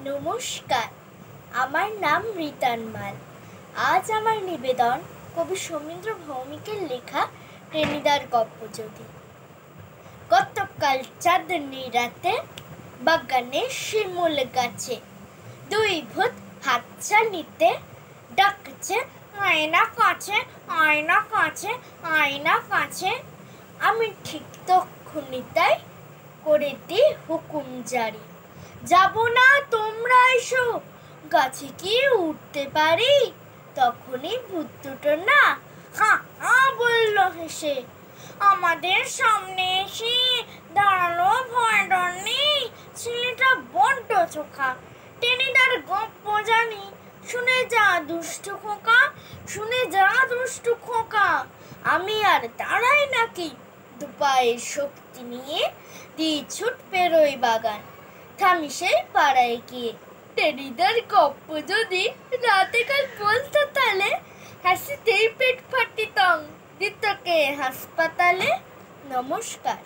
নমস্কার, আমার নাম রিতান মাল। আজ আমার নিবেদন কবি সমীন্দ্র ভৌমিকের লেখা টেনিদার গপ্পযুদি। গতকাল চাঁদনি রাতে বাগানে শিমুল গাছে দুই ভূত হাতছানিতে ডাকছে, আয়না কাছে, আয়না কাছে, আয়না কাছে। আমি ঠিক তক্ষুনি তাই করে দিই হুকুম জারি, যাব না, তোমরা এসো, গাছে কি উঠতে পারি? তখনই ভূত দুটো না হা হা বলল হেসে, আমাদের সামনে এসে দাঁড়ালো। ভয় ডর নেই, ছেলেটা বড্ড চোখা, টেনিদার গপ্প জানি, শুনে যা দুষ্টু খোকা, শুনে যা দুষ্টু খোকা। আমি আর দাঁড়াই নাকি, দুপায়ের শক্তি নিয়ে দিয়ে ছুট পেরোই বাগান, থামি সেই পাড়ায় গিয়ে। টেনিদার গপ্পযুদি রাতে কাল বলতো তালে, হাসিতেই পেট ফাটিতং দিতকে হাসপাতালে। নমস্কার।